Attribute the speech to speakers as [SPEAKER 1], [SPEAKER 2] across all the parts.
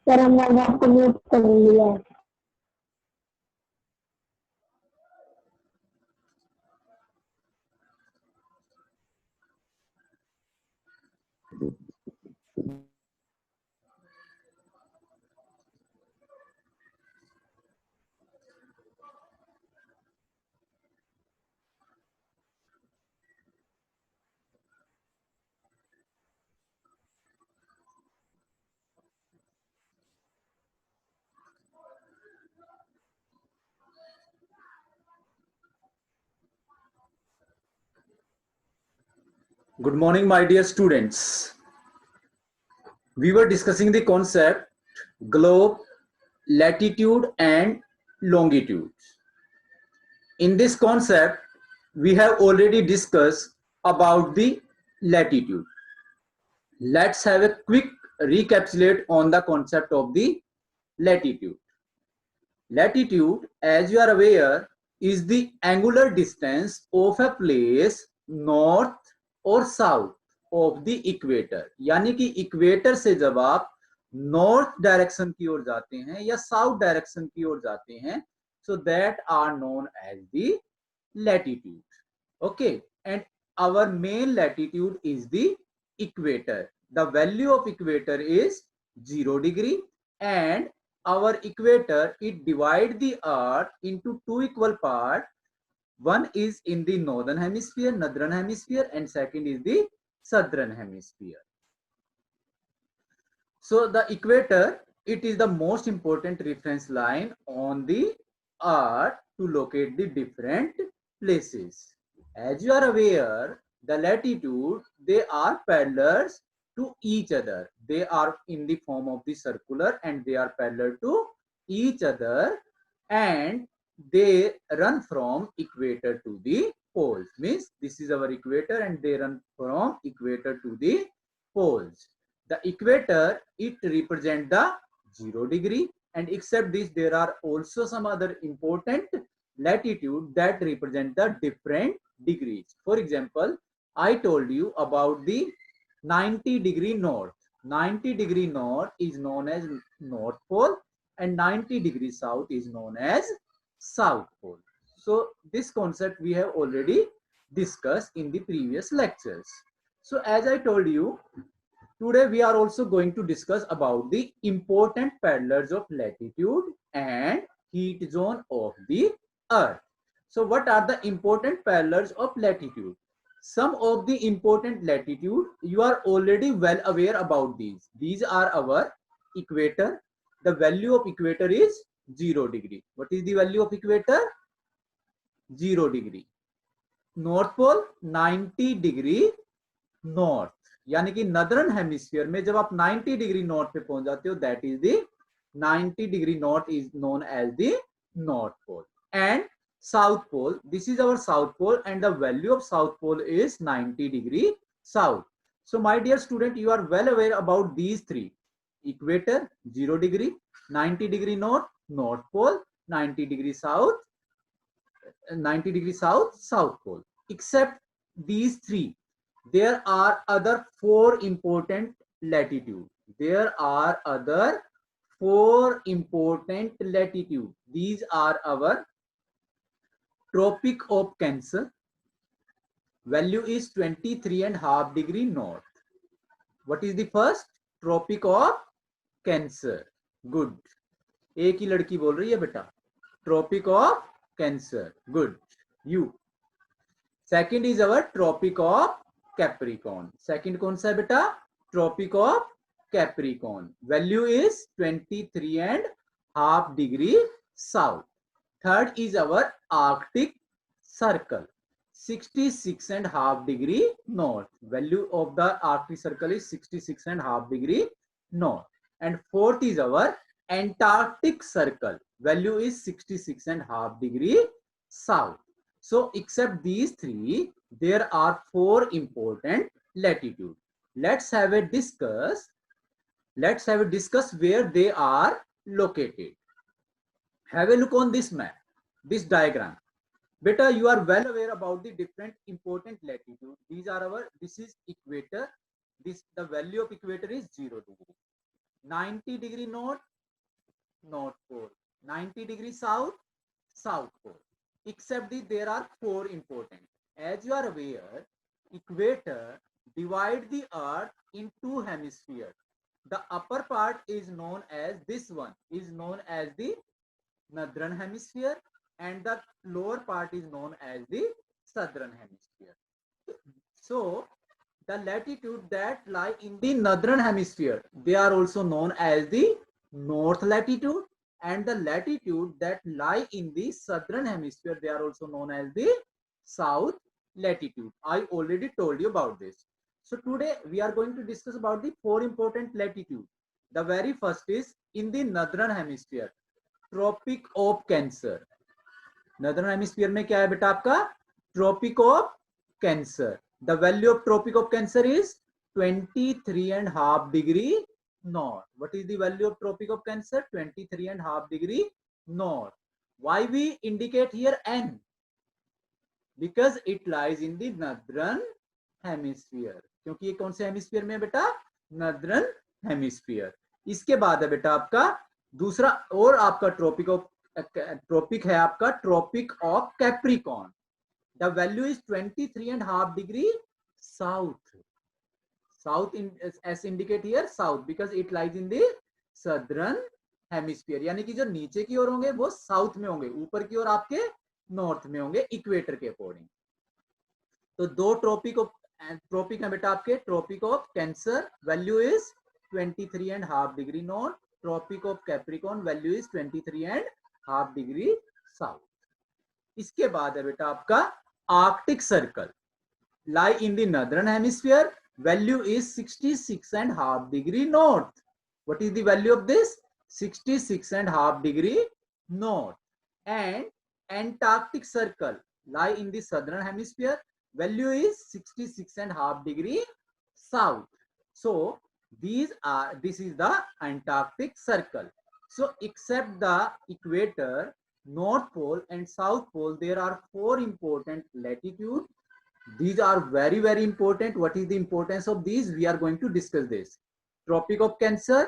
[SPEAKER 1] Sir हमने आपको mute कर लिया है।
[SPEAKER 2] Good morning, my dear students. We were discussing the concept globe, latitude and longitude. In this concept, we have already discussed about the latitude. Let's have a quick recapitulate on the concept of the latitude. Latitude, as you are aware, is the angular distance of a place north और south of the equator, यानी कि equator से जब आप north direction की ओर जाते हैं या साउथ डायरेक्शन की ओर जाते हैं, so that are known as the latitude. Okay, and our main latitude is the equator. The value of equator is 0 degree and our equator, it divide the earth into two equal parts. One is in the northern hemisphere, and second is the southern hemisphere. So the equator, it is the most important reference line on the earth to locate the different places. As you are aware, the latitude, they are parallels to each other. They are in the form of the circular and they are parallel to each other, and they run from equator to the poles. Means this is our equator and they run from equator to the poles. The equator, it represents the 0 degree, and except this there are also some other important latitude that represent the different degrees. For example, I told you about the 90-degree north. 90-degree north is known as North Pole and 90-degree south is known as South Pole. So this concept we have already discussed in the previous lectures. So as I told you, today we are also going to discuss about the important parallels of latitude and heat zone of the earth. So what are the important parallels of latitude? Some of the important latitude, you are already well aware about these. These are our equator. The value of equator is 0 degree. What is the value of equator? 0 degree. North Pole 90 degree north, यानी कि northern hemisphere में जब आप 90 degree north पे पहुंच जाते हो, that is the 90 degree north is known as the north pole. And south pole, this is our south pole and the value of south pole is 90 degree south. So my dear student, you are well aware about these three: equator 0 degree, 90 degree north north pole, 90 degree south south pole. Except these three, there are other four important latitude. There are other four important latitude. These are our Tropic of Cancer. Value is 23.5 degree north. What is the first? Tropic of Cancer. Good. एक ही लड़की बोल रही है बेटा. Tropic of Cancer. Good. You. Second is our Tropic of Capricorn. Second कौन सा है बेटा? Tropic of Capricorn. Value is 23.5 degree south. Third is our Arctic Circle. 66.5 degree north. Value of the Arctic Circle is 66.5 degree north. And fourth is our Antarctic Circle. Value is 66.5 degree south. So except these three, there are four important latitude. Let's have a discuss where they are located. Have a look on this map, this diagram. Beta, you are well aware about the different important latitude. These are our, this is equator. The value of equator is 0 degree. 90 degree north, north pole, 90 degree south, south pole. Except there are four important. As you are aware, equator divide the earth in two hemispheres. The upper part is known as, this one is known as the northern hemisphere, and the lower part is known as the southern hemisphere. So the latitude that lie in the northern hemisphere, they are also known as the north latitude, and the latitude that lie in the southern hemisphere, they are also known as the south latitude. I already told you about this. So today we are going to discuss about the four important latitude. The very first is in the northern hemisphere, tropic of Cancer. Northern hemisphere में क्या है बेटा आपका? Tropic of Cancer. The value of tropic of Cancer is 23.5 degree north. What is the value of tropic of cancer? 23.5 degree north. Why we indicate here N? Because it lies in the northern hemisphere. क्योंकि ये कौन से hemisphere में है बेटा? northern hemisphere. इसके बाद है बेटा आपका दूसरा और आपका ट्रॉपिक है आपका tropic of Capricorn. The value is 23.5 degree south. South S indicate here south because it lies in the southern hemisphere. यानी कि जो नीचे की ओर होंगे वो साउथ में होंगे, ऊपर की ओर आपके नॉर्थ में होंगे इक्वेटर के अकॉर्डिंग. तो दो ट्रॉपिक है बेटा आपके. Tropic of Cancer value is 23.5 degree north. Tropic of Capricorn value is 23.5 degree south. इसके बाद है बेटा आपका Arctic circle lie in the northern hemisphere. Value is 66.5 degree north. What is the value of this? 66.5 degree north. And Antarctic circle lie in the southern hemisphere. Value is 66.5 degree south. So this is the Antarctic circle. So except the equator, North Pole and South Pole, there are four important latitude. These are very very important. What is the importance of these? We are going to discuss this. Tropic of Cancer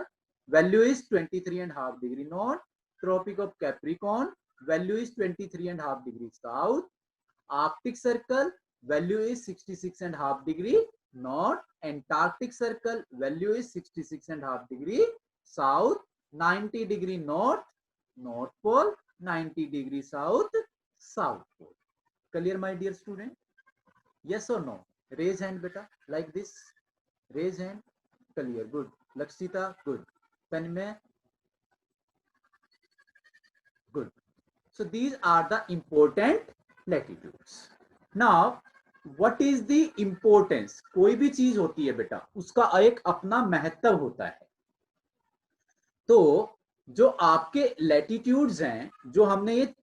[SPEAKER 2] value is 23.5 degree north. Tropic of Capricorn value is 23.5 degree south. Arctic circle value is 66.5 degree north. Antarctic circle value is 66.5 degree south. 90 degree north, North Pole. 90 degree south, South Pole. Clear my dear student? Yes or no? Raise hand beta like this. Raise hand. Clear. Good. Lakshita. Good. Tanmay. Good. So these are the important latitudes. Now what is the importance? कोई भी चीज होती है बेटा उसका एक अपना महत्व होता है. तो जो आपके लैटिट्यूड्स हैं, जो हमने ये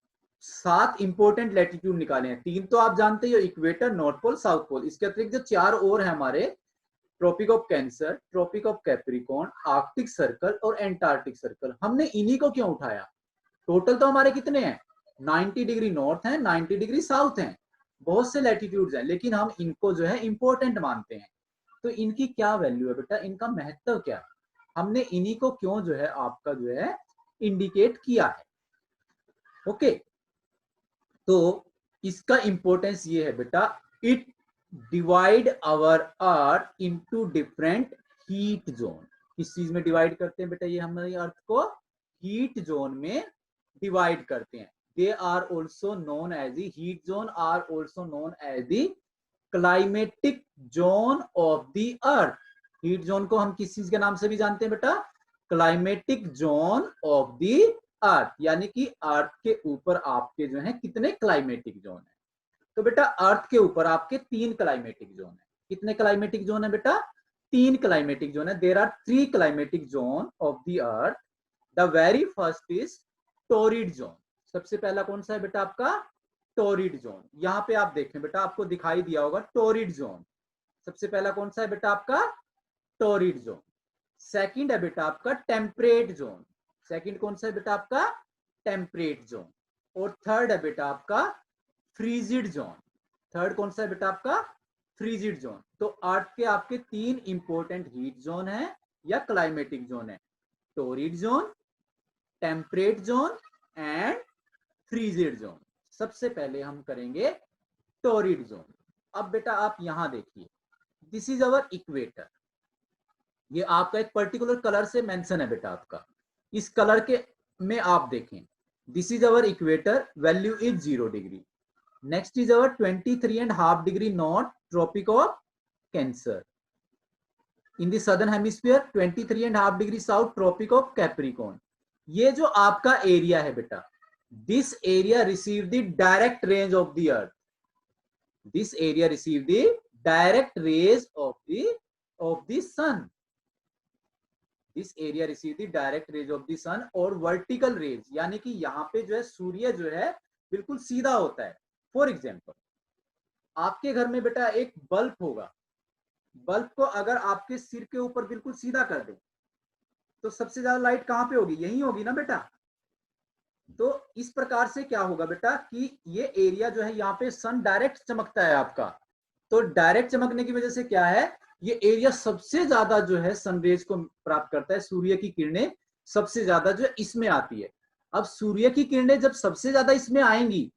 [SPEAKER 2] 7 इंपोर्टेंट लैटिट्यूड निकाले हैं, 3 तो आप जानते ही हो, equator, north pole, south pole. इसके अतिरिक्त जो 4 और है हमारे, tropic of Cancer, tropic of Capricorn, Arctic circle और एंटार्क्टिक सर्कल. हमने इन्हीं को क्यों उठाया? टोटल तो हमारे कितने हैं? 90 डिग्री नॉर्थ है, 90 डिग्री साउथ है, बहुत से लैटिट्यूड्स हैं, लेकिन हम इनको जो है इंपॉर्टेंट मानते हैं. तो इनकी क्या वैल्यू है बेटा? इनका महत्व क्या है? हमने इन्हीं को क्यों जो है आपका जो है इंडिकेट किया है. ओके, तो इसका इंपॉर्टेंस ये है बेटा, it divide our earth into different heat zone. किस चीज में डिवाइड करते हैं बेटा? ये हमारे अर्थ को हीट जोन में डिवाइड करते हैं. They are also known as the heat zone, are also known as the climatic zone of the earth. heat zone को हम किस चीज के नाम से भी जानते हैं बेटा? climatic zone of the earth. यानी कि अर्थ के ऊपर आपके जो है कितने क्लाइमेटिक जोन है? तो बेटा अर्थ के ऊपर आपके 3 क्लाइमेटिक जोन है. कितने क्लाइमेटिक जोन है बेटा? 3 क्लाइमेटिक जोन है. There are 3 climatic zone of the earth. The very first is torrid zone. सबसे पहला कौन सा है बेटा आपका? Torrid zone. यहां पे आप देखें बेटा, आपको दिखाई दिया होगा टोरिड जोन. सबसे पहला कौन सा है बेटा आपका? Torrid zone. सेकंड है बेटा आपका टेम्परेट जोन. सेकंड कौन सा है बेटा आपका? Temperate zone. और थर्ड है बेटा आपका फ्रीजिड जोन. थर्ड कौन सा है बेटा आपका? Frigid zone. तो अर्थ के आपके 3 इंपोर्टेंट हीट जोन है या क्लाइमेटिक जोन है. Torrid zone, temperate zone and frigid zone. सबसे पहले हम करेंगे टोरिड जोन। अब बेटा आप यहां देखिए, दिस इज अवर इक्वेटर। ये आपका एक पर्टिकुलर कलर से मेंशन है बेटा आपका, इस कलर के में आप देखें, this is our equator, value is 0 degree. Next is our 23.5 degree north, tropic of cancer. In the southern hemisphere 23.5 degree south, tropic of capricorn. ये जो आपका एरिया है बेटा, this area receive the direct range of the earth, this area receive the direct rays of the sun, this area receive the direct rays of the sun और vertical raise, यानी कि यहाँ पे जो है सूर्य जो है बिल्कुल सीधा होता है। फॉर एग्जाम्पल, आपके घर में बेटा एक बल्ब होगा, बल्ब को अगर आपके सिर के ऊपर बिल्कुल सीधा कर दे तो सबसे ज्यादा लाइट कहाँ पे होगी, यही होगी ना बेटा। तो इस प्रकार से क्या होगा बेटा कि ये एरिया जो है यहाँ पे सन डायरेक्ट चमकता है आपका, तो डायरेक्ट चमकने की वजह से क्या है, ये एरिया सबसे ज्यादा जो है सनरेज को प्राप्त करता है, सूर्य की किरणें सबसे ज्यादा जो है इसमें आती है। अब सूर्य की किरणें जब सबसे ज्यादा इसमें आएंगी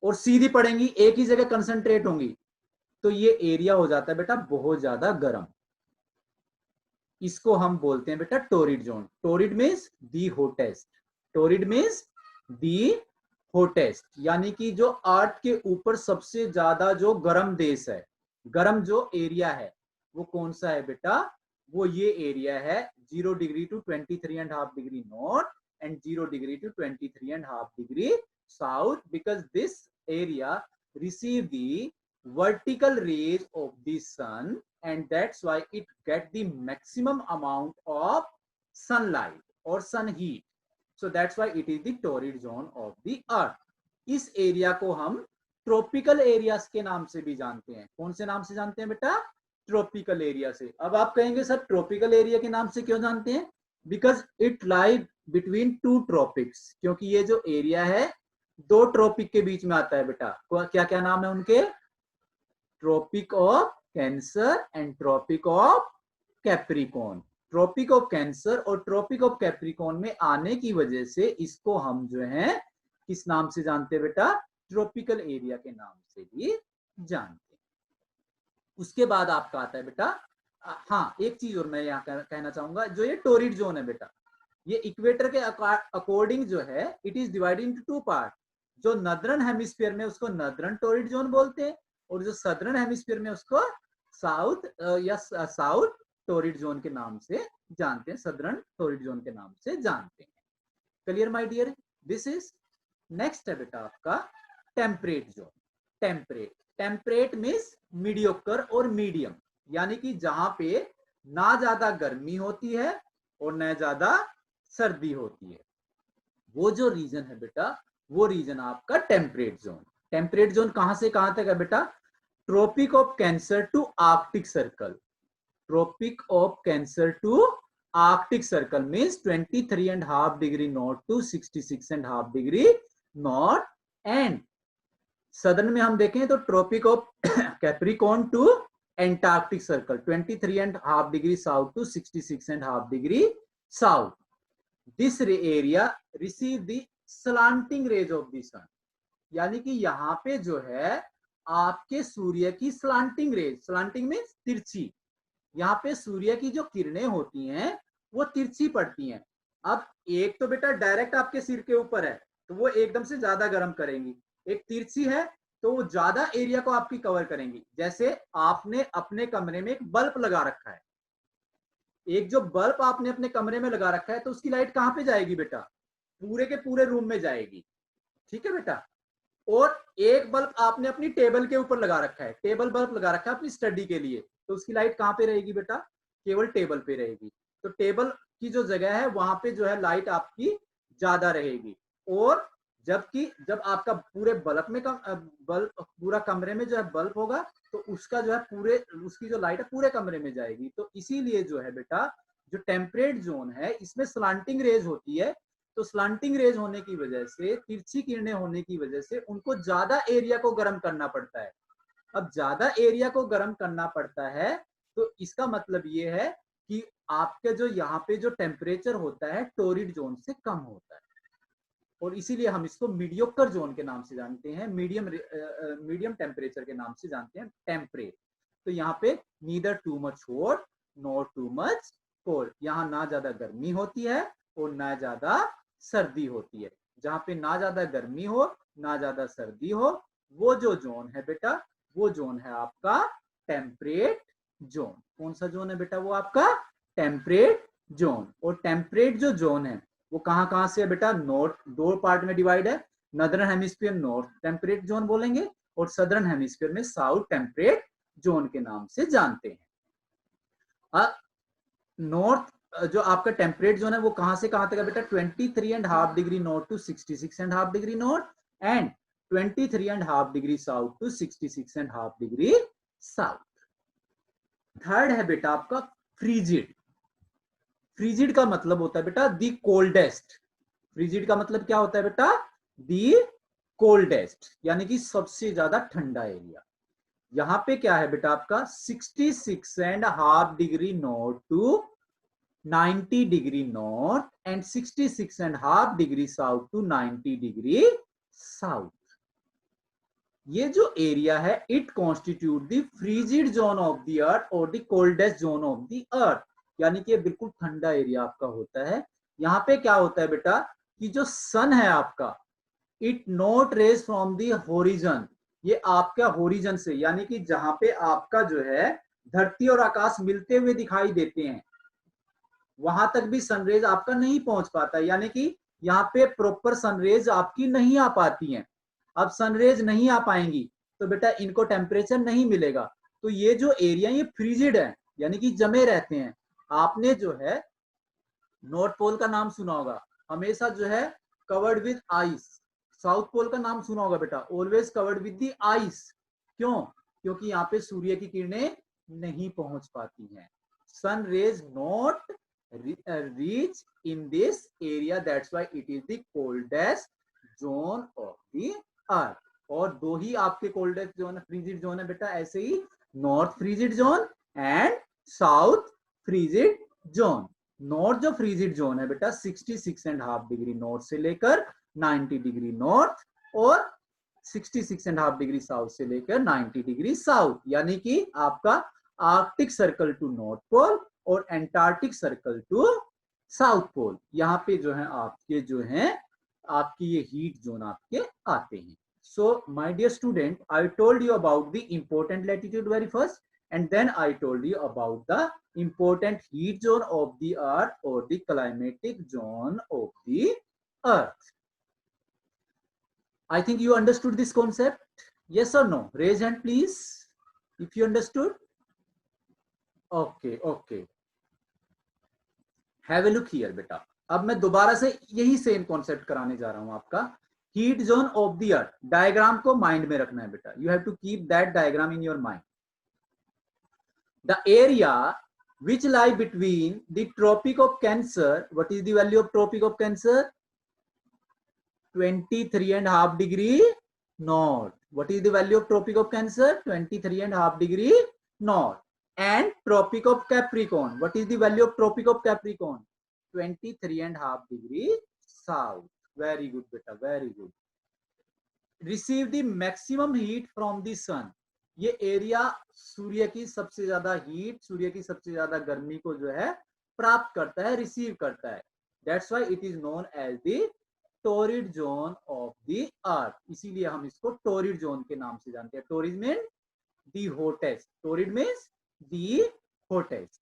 [SPEAKER 2] और सीधी पड़ेंगी, एक ही जगह कंसंट्रेट होंगी, तो ये एरिया हो जाता है बेटा बहुत ज्यादा गर्म। इसको हम बोलते हैं बेटा torrid zone. Torrid means the hottest, torrid means the hottest, यानी कि जो अर्थ के ऊपर सबसे ज्यादा जो गर्म देश है, गर्म जो एरिया है वो कौन सा है बेटा, वो ये एरिया है 0 degree to 23.5 degree north and 0 degree to 23.5 degree south, because this area receive the vertical rays of the sun and that's why it get the maximum amount of sunlight or sun heat, so that's why it is the torrid zone of the earth. इस area को हम tropical areas के नाम से भी जानते हैं। कौन से नाम से जानते हैं बेटा, ट्रॉपिकल एरिया से। अब आप कहेंगे सर ट्रॉपिकल एरिया के नाम से क्यों जानते हैं, because it lie between 2 tropics, क्योंकि ये जो एरिया है 2 ट्रॉपिक के बीच में आता है बेटा। क्या क्या नाम है उनके, tropic of cancer and tropic of Capricorn. Tropic of Cancer और ट्रॉपिक ऑफ कैप्रिकॉर्न में आने की वजह से इसको हम जो है किस नाम से जानते हैं बेटा, ट्रॉपिकल एरिया के नाम से भी जानते हैं। उसके बाद आपका आता है बेटा, हाँ एक चीज और मैं यहाँ कहना चाहूंगा, जो ये टोरिड जोन है बेटा, ये इक्वेटर के अकॉर्डिंग जो है it is divided into 2 part. जो नदरन हेमिस्फीयर में उसको नदरन टोरिड जोन बोलते हैं और जो सदर्न हेमिस्फीयर में उसको साउथ या साउथ टोरिड जोन के नाम से जानते हैं, सदर्न टोरिड जोन के नाम से जानते हैं। Clear my dear, this is next है बेटा आपका temperate zone. Temperate, temperate means mediocre और मीडियम, यानी कि जहां पे ना ज्यादा गर्मी होती है और न ज्यादा सर्दी होती है, वो जो रीजन है बेटा वो रीजन आपका टेम्परेट जोन। टेम्परेट जोन कहां से कहां तक है बेटा, tropic of cancer to arctic circle, tropic of cancer to arctic circle means 23.5 degree north to 66.5 degree north, and southern में हम देखें तो tropic of capricorn to antarctic circle 23.5 degree south to 66.5 degree south. This area receive the slanting rays of the sun, यानी कि यहाँ पे जो है आपके सूर्य की स्लांटिंग रेज, स्लांटिंग मीन्स तिरछी, यहाँ पे सूर्य की जो किरणें होती हैं वो तिरछी पड़ती हैं। अब एक तो बेटा डायरेक्ट आपके सिर के ऊपर है तो वो एकदम से ज्यादा गर्म करेंगी, एक तिरछी है तो वो ज्यादा एरिया को आपकी कवर करेंगी। जैसे आपने अपने कमरे में एक बल्ब लगा रखा है, एक जो बल्ब आपने अपने कमरे में लगा रखा है तो उसकी लाइट कहाँ पे जाएगी बेटा, पूरे के पूरे रूम में जाएगी, ठीक है बेटा। और एक बल्ब आपने अपनी टेबल के ऊपर लगा रखा है, टेबल बल्ब लगा रखा है अपनी स्टडी के लिए, तो उसकी लाइट कहाँ पे रहेगी बेटा, केवल टेबल पे रहेगी। तो टेबल की जो जगह है वहां पे जो है लाइट आपकी ज्यादा रहेगी। और जबकि जब आपका पूरे बल्ब में बल्ब पूरा कमरे में जो है बल्ब होगा तो उसका जो है पूरे उसकी जो लाइट है पूरे कमरे में जाएगी। तो इसीलिए जो है बेटा जो टेम्परेट जोन है इसमें स्लांटिंग रेज होती है, तो स्लांटिंग रेज होने की वजह से, तिरछी किरणें होने की वजह से उनको ज्यादा एरिया को गर्म करना पड़ता है। अब ज्यादा एरिया को गर्म करना पड़ता है तो इसका मतलब ये है कि आपके जो यहाँ पे जो टेम्परेचर होता है टोरिड जोन से कम होता है, और इसीलिए हम इसको मीडियोकर जोन के नाम से जानते हैं, मीडियम टेम्परेचर के नाम से जानते हैं, टेम्परेट। तो यहाँ पे neither too much hot not too much cold, यहाँ ना ज्यादा गर्मी होती है और ना ज्यादा सर्दी होती है। जहाँ पे ना ज्यादा गर्मी हो ना ज्यादा सर्दी हो, वो जो जोन है बेटा, वो जोन है आपका टेम्परेट जोन। कौन सा जोन है बेटा? वो आपका टेम्परेट जोन। और टेम्परेट जो जोन है वो कहां से है बेटा? नॉर्थ, दो पार्ट में डिवाइड है। Northern hemisphere north temperate zone बोलेंगे और सदर्न हेमिस्फीयर में साउथ टेम्परेट जोन के नाम से जानते हैं। नॉर्थ जो आपका टेम्परेट जोन है वो कहां से कहां तक है बेटा? 23.5 degree north to 66.5 degree north and 23.5 degree south to 66.5 degree south. Third है बेटा आपका फ्रीजिड। फ्रीजिड का मतलब होता है बेटा दी कोल्डेस्ट। फ्रीजिड का मतलब क्या होता है बेटा? दी कोल्डेस्ट, यानी कि सबसे ज्यादा ठंडा एरिया। यहां पे क्या है बेटा आपका? 66.5 degree north to 90 degree north and 66.5 degree south to 90 degree south. ये जो एरिया है it constitute the frigid zone of the earth और the coldest zone of the earth, यानी कि बिल्कुल ठंडा एरिया आपका होता है। यहाँ पे क्या होता है बेटा कि जो सन है आपका, it not raise from the horizon, ये आपका होरिजन से, यानी कि जहां पे आपका जो है धरती और आकाश मिलते हुए दिखाई देते हैं, वहां तक भी सनरेज आपका नहीं पहुंच पाता, यानी कि यहाँ पे प्रॉपर सनरेज आपकी नहीं आ पाती हैं। अब सनरेज नहीं आ पाएंगी तो बेटा इनको टेम्परेचर नहीं मिलेगा। तो ये जो एरिया ये फ्रीजिड है, यानी कि जमे रहते हैं। आपने जो है नॉर्थ पोल का नाम सुना होगा, हमेशा जो है covered with ice. South pole का नाम सुना होगा बेटा, always covered with the ice. क्यों? क्योंकि यहाँ पे सूर्य की किरणें नहीं पहुंच पाती हैं। Sun rays not reach in this area, that's why it is the coldest zone of the earth। और दो ही आपके कोल्डेस्ट जोन फ्रीजिड जोन है बेटा, ऐसे ही north frigid zone and south frigid zone. North जो फ्रीजिड जोन है बेटा 66.5 डिग्री नॉर्थ से लेकर 90 डिग्री नॉर्थ और 66.5 डिग्री साउथ से लेकर 90 डिग्री साउथ, यानी कि आपका Arctic circle to north pole और Antarctic circle to south pole. यहाँ पे जो है आपके जो है आपकी ये हीट जोन आपके आते हैं। So my dear student, I told you about the important latitude very first and then I told you about the important heat zone of the earth or the climatic zone of the earth. I think you understood this concept. Yes or no? Raise hand please if you understood. Okay. Have a look here बेटा। अब मैं दोबारा से यही same concept कराने जा रहा हूं आपका। Heat zone of the earth, diagram को माइंड में रखना है बेटा। You have to keep that diagram in your mind. The area which lie between the Tropic of Cancer, what is the value of Tropic of Cancer? 23.5 degree north. What is the value of Tropic of Cancer? 23.5 degree north. And Tropic of Capricorn, what is the value of Tropic of Capricorn? 23.5 degree south. Very good beta, very good. Receive the maximum heat from the sun. ये area सूर्य की सबसे ज्यादा heat, सूर्य की सबसे ज्यादा गर्मी को जो है प्राप्त करता है, रिसीव करता है। That's why it is known as the torrid zone of the earth. इसीलिए हम इसको टोरिड जोन के नाम से जानते हैं। Torrid mean the hottest, torrid means the hottest.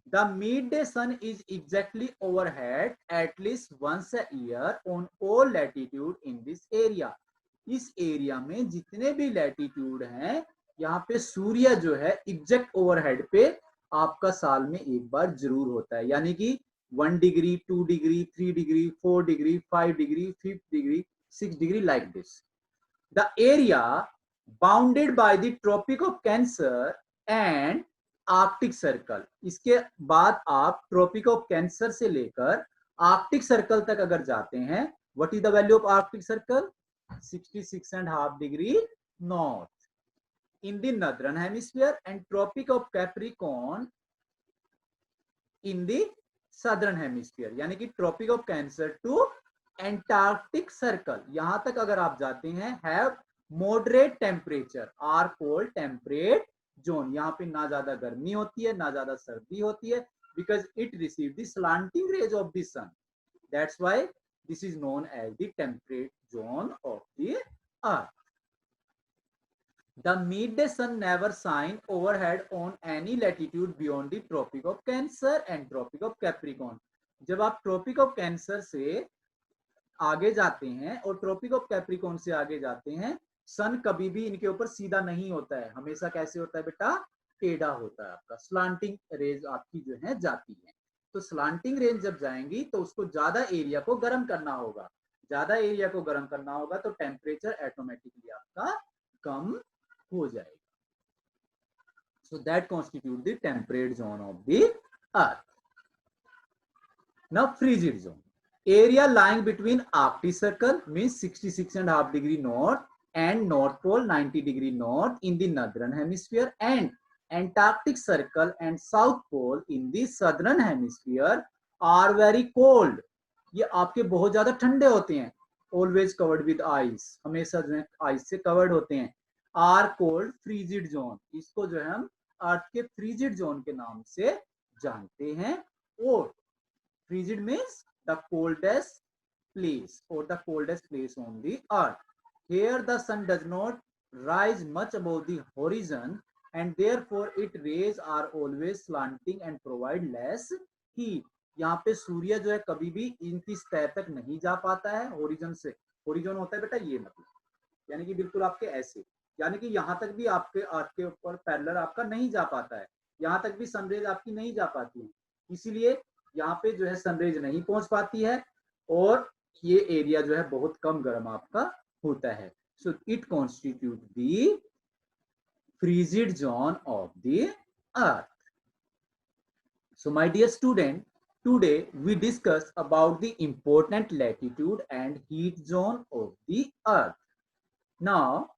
[SPEAKER 2] The midday sun is exactly overhead at least once a year on all latitude in this area. इस area में जितने भी लैटिट्यूड हैं, यहाँ पे सूर्य जो है एग्जैक्ट ओवरहेड पे आपका साल में एक बार जरूर होता है, यानी कि 1 degree 2 degree 3 degree 4 degree 5 degree 5 degree 6 degree like this. The area bounded by the tropic of cancer and arctic circle. इसके बाद आप ट्रॉपिक ऑफ कैंसर से लेकर आर्कटिक सर्कल तक अगर जाते हैं, what is the value of Arctic circle? 66.5 degree north in the northern hemisphere and Tropic of Capricorn, 23.5 degree south in the southern hemisphere. 66.5 degree north. 23.5 degree south in the southern hemisphere. 66.5 degree north in the northern hemisphere and Tropic of Capricorn, 23.5 degree south in the southern hemisphere. In the southern hemisphere, यानी कि tropic of cancer to antarctic circle, यहां तक अगर आप जाते हैं, have moderate temperature are cold temperate zone, यहाँ पे ना ज्यादा गर्मी होती है ना ज्यादा सर्दी होती है, because it receive the slanting rays of the sun, that's why this is known as the temperate zone of the earth. The midday sun never shine overhead on any latitude beyond the Tropic of Cancer and Tropic of Capricorn. जब आप tropic of cancer से आगे जाते हैं और tropic of Capricorn से आगे जाते हैं, सन कभी भी इनके ऊपर सीधा नहीं होता है, हमेशा कैसे होता है बेटा, टेढ़ा होता है आपका, स्लांटिंग रेज आपकी जो है जाती है. तो स्लांटिंग रेंज जब जाएंगी तो उसको ज्यादा एरिया को गर्म करना होगा, ज्यादा एरिया को गर्म करना होगा तो टेम्परेचर ऑटोमेटिकली आपका कम हो जाएगा. So that constitute the temperate zone of the earth. Now frigid zone, area lying between Arctic Circle means 66.5 degree north and North Pole 90 degree north in the northern hemisphere, and Antarctic Circle and South Pole in the southern hemisphere are very cold. ये आपके बहुत ज्यादा ठंडे होते हैं, always covered with ice, हमेशा जो है आइस से कवर्ड होते हैं. आर कोल्ड फ्रीजिड जोन, इसको जो है हम अर्थ के फ्रीजिड जोन के नाम से जानते हैं. और frigid means the coldest place और the coldest place on the earth. Here the sun does not rise much above the horizon and therefore it rays are always slanting and provide less heat. यहाँ पे सूर्य जो है कभी भी इनकी सतह तक नहीं जा पाता है होरिजन से. होरिजन होता है बेटा ये मतलब, यानी कि बिल्कुल आपके ऐसे, यानी कि यहाँ तक भी आपके अर्थ के ऊपर पैरेलल आपका नहीं जा पाता है, यहाँ तक भी सनरेज आपकी नहीं जा पाती है, इसीलिए यहाँ पे जो है सनरेज नहीं पहुंच पाती है और ये एरिया जो है बहुत कम गर्म आपका होता है. So it constitute the frigid zone of the earth. So my dear student, today we discuss about the important latitude and heat zone of the earth. Now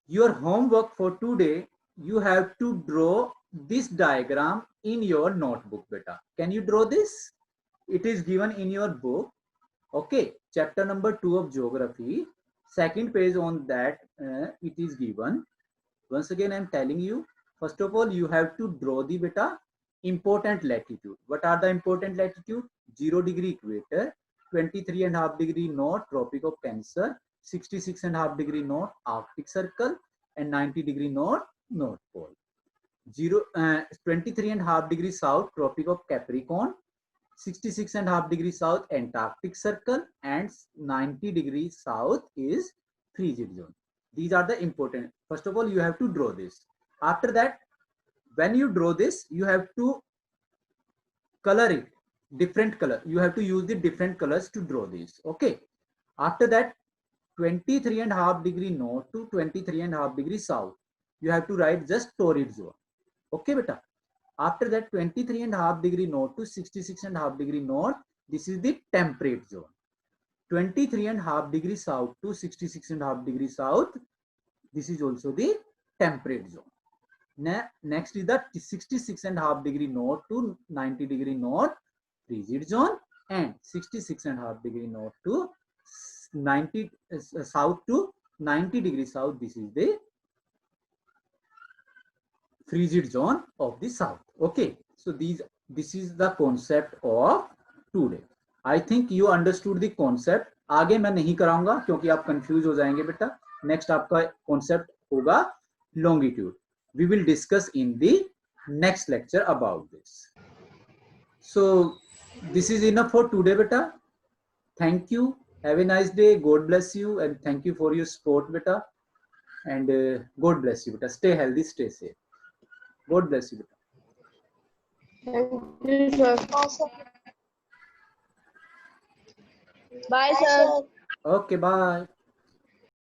[SPEAKER 2] your homework for today, you have to draw this diagram in your notebook beta. Can you draw this? It is given in your book. Okay, chapter number 2 of geography, second page on that it is given. Once again I am telling you, first of all you have to draw the beta important latitude. What are the important latitude? 0 degree equator, 23.5 degree north Tropic of Cancer, 66.5 degree north Arctic Circle, and 90 degree north North Pole. 23.5 degree south Tropic of Capricorn, 66.5 degree south Antarctic Circle, and 90 degree south is frigid zone. These are the important. First of all you have to draw this. After that, when you draw this, you have to color it different color. You have to use the different colors to draw this. Okay. After that, 23.5 degree north to 23.5 degree south, you have to write just torrid zone. Okay, beta. After that, 23.5 degree north to 66.5 degree north, this is the temperate zone. 23.5 degree south to 66.5 degree south, this is also the temperate zone. Next is the 66.5 degree north to 90 degree north frigid zone, and 66.5 degree north to 90 south to 90 degree south, this is the frigid zone of the south. Okay, so this is the concept of today. I think you understood the concept. आगे मैं नहीं कराऊंगा क्योंकि आप confuse हो जाएंगे बेटा. Next आपका कॉन्सेप्ट होगा longitude. We will discuss in the next lecture about this. So this is enough for today beta. Thank you. Have a nice day. God bless you, and thank you for your support beta. And God bless you beta. Stay healthy, stay safe. God bless you beta.
[SPEAKER 1] Thank you, sir.
[SPEAKER 3] Bye, sir.
[SPEAKER 2] Okay, bye.